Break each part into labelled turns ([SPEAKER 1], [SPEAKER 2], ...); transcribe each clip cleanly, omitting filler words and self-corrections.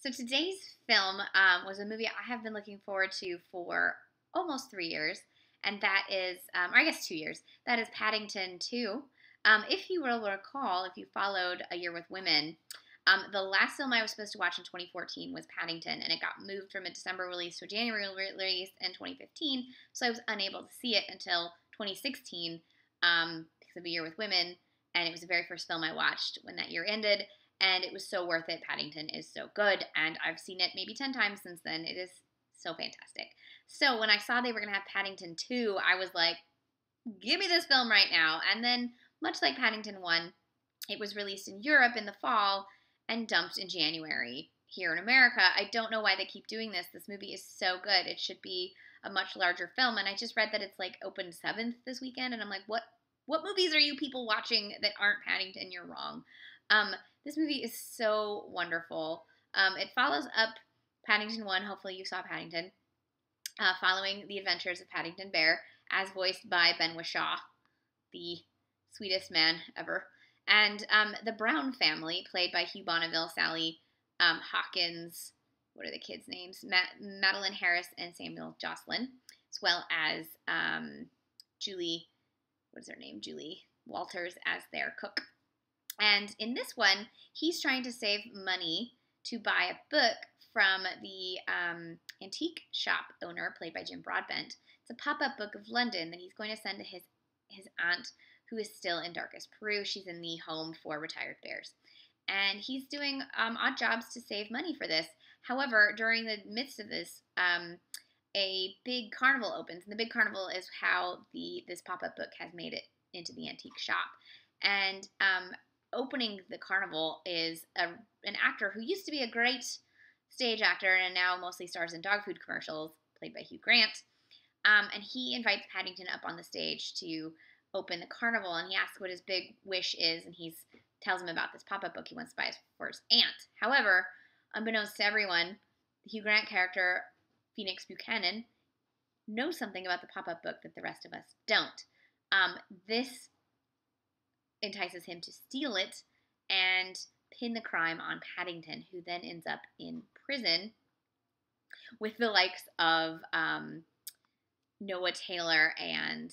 [SPEAKER 1] So today's film was a movie I have been looking forward to for almost 3 years, and that is, or I guess 2 years. That is Paddington 2. If you will recall, if you followed A Year with Women, the last film I was supposed to watch in 2014 was Paddington, and it got moved from a December release to a January release in 2015, so I was unable to see it until 2016 because of A Year with Women, and it was the very first film I watched when that year ended. And it was so worth it. Paddington is so good, and I've seen it maybe 10 times since then. It is so fantastic. So when I saw they were going to have Paddington 2, I was like, give me this film right now. And then, much like Paddington 1, it was released in Europe in the fall and dumped in January here in America. I don't know why they keep doing this. This movie is so good. It should be a much larger film, and I just read that it's like opened 7th this weekend, and I'm like, what movies are you people watching that aren't Paddington? You're wrong. This movie is so wonderful. It follows up Paddington 1. Hopefully you saw Paddington. Following the adventures of Paddington Bear, as voiced by Ben Whishaw, the sweetest man ever. And the Brown family, played by Hugh Bonneville, Sally Hawkins, what are the kids' names? Madeline Harris and Samuel Jocelyn, as well as Julie, what is her name? Julie Walters as their cook. And in this one, he's trying to save money to buy a book from the antique shop owner, played by Jim Broadbent. It's a pop-up book of London that he's going to send to his aunt, who is still in darkest Peru. She's in the home for retired bears. And he's doing odd jobs to save money for this. However, during the midst of this, a big carnival opens. And the big carnival is how this pop-up book has made it into the antique shop. And opening the carnival is an actor who used to be a great stage actor and now mostly stars in dog food commercials, played by Hugh Grant. And he invites Paddington up on the stage to open the carnival, and he asks what his big wish is, and he tells him about this pop-up book he wants to buy for his aunt. However, unbeknownst to everyone, the Hugh Grant character, Phoenix Buchanan, knows something about the pop-up book that the rest of us don't. This entices him to steal it and pin the crime on Paddington, who then ends up in prison with the likes of Noah Taylor and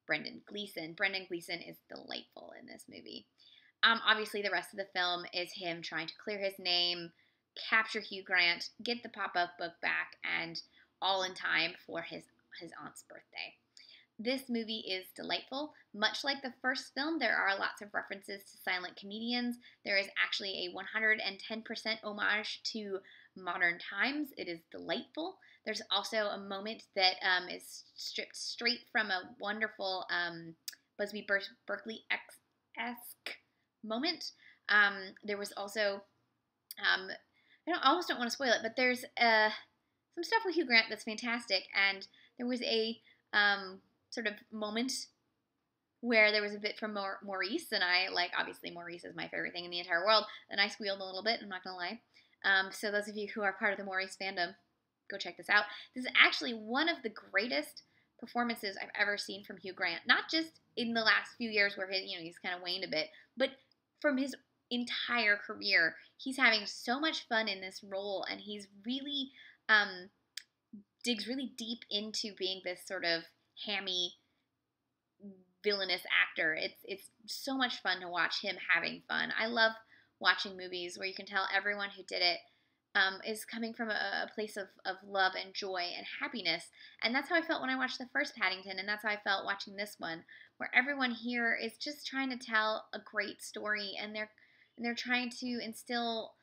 [SPEAKER 1] Brendan Gleeson. Brendan Gleeson is delightful in this movie. Obviously, the rest of the film is him trying to clear his name, capture Hugh Grant, get the pop-up book back, and all in time for his aunt's birthday. This movie is delightful. Much like the first film, there are lots of references to silent comedians. There is actually a 110% homage to modern times. It is delightful. There's also a moment that is stripped straight from a wonderful Busby Berkeley-esque moment. There was also, I almost don't want to spoil it, but there's some stuff with Hugh Grant that's fantastic, and there was a sort of moment where there was a bit from Maurice, and obviously Maurice is my favorite thing in the entire world, and I squealed a little bit, I'm not going to lie. So those of you who are part of the Maurice fandom, go check this out. This is actually one of the greatest performances I've ever seen from Hugh Grant, not just in the last few years where he's kind of waned a bit, but from his entire career. He's having so much fun in this role, and he's really digs really deep into being this sort of hammy, villainous actor. It's so much fun to watch him having fun. I love watching movies where you can tell everyone who did it is coming from a place of love and joy and happiness. And that's how I felt when I watched the first Paddington, and that's how I felt watching this one, where everyone here is just trying to tell a great story, and they're trying to instill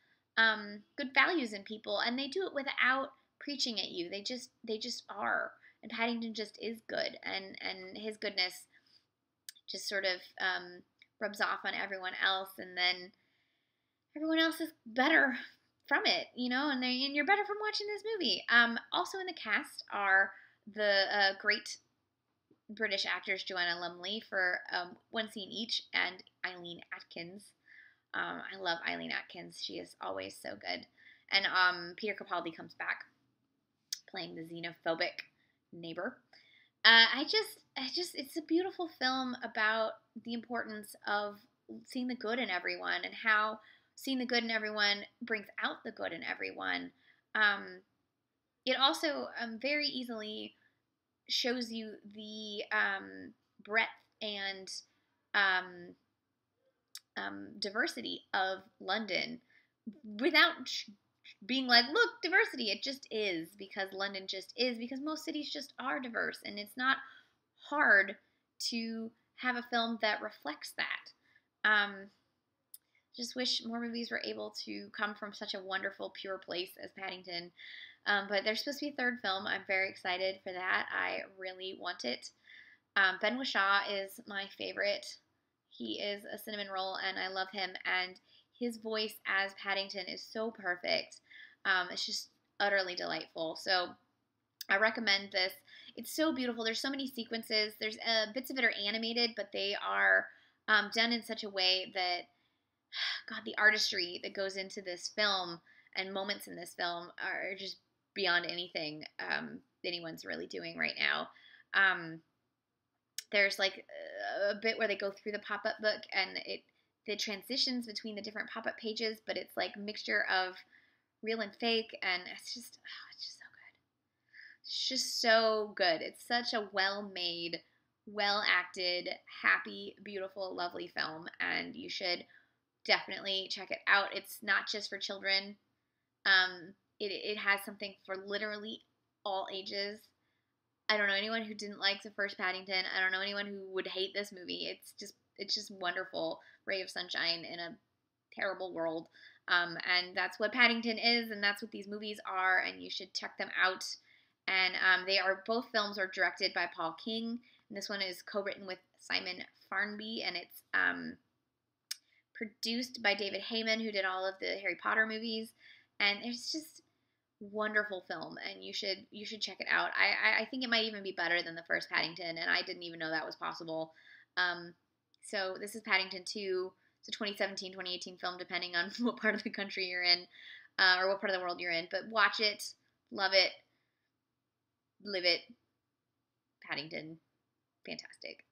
[SPEAKER 1] good values in people, and they do it without preaching at you. They just are. And Paddington just is good, and his goodness just sort of rubs off on everyone else, and then everyone else is better from it, and you're better from watching this movie. Also in the cast are the great British actors Joanna Lumley for one scene each, and Eileen Atkins. I love Eileen Atkins. She is always so good. And Peter Capaldi comes back playing the xenophobic neighbor. It's a beautiful film about the importance of seeing the good in everyone, and how seeing the good in everyone brings out the good in everyone. It also very easily shows you the breadth and um, diversity of London without being like, look, diversity. It just is, because London just is, because most cities just are diverse, and it's not hard to have a film that reflects that. Just wish more movies were able to come from such a wonderful, pure place as Paddington. But there's supposed to be a third film. I'm very excited for that. I really want it. Ben Whishaw is my favorite. He is a cinnamon roll, and I love him. And his voice as Paddington is so perfect. It's just utterly delightful. So I recommend this. It's so beautiful. There's so many sequences. There's bits of it are animated, but they are done in such a way that, God, the artistry that goes into this film and moments in this film are just beyond anything anyone's really doing right now. There's like a bit where they go through the pop-up book, and the transitions between the different pop-up pages, but it's like mixture of real and fake, and it's just so good. It's just so good. It's such a well-made, well-acted, happy, beautiful, lovely film, and you should definitely check it out. It's not just for children. It has something for literally all ages. I don't know anyone who didn't like the first Paddington. I don't know anyone who would hate this movie. It's just wonderful, ray of sunshine in a terrible world. And that's what Paddington is, and that's what these movies are, and you should check them out. And both films are directed by Paul King, and this one is co-written with Simon Farnby, and it's produced by David Heyman, who did all of the Harry Potter movies. And it's just wonderful film, and you should check it out. I think it might even be better than the first Paddington, and I didn't even know that was possible. So this is Paddington 2. It's a 2017, 2018 film, depending on what part of the country you're in, or what part of the world you're in. But watch it, love it, live it. Paddington, fantastic.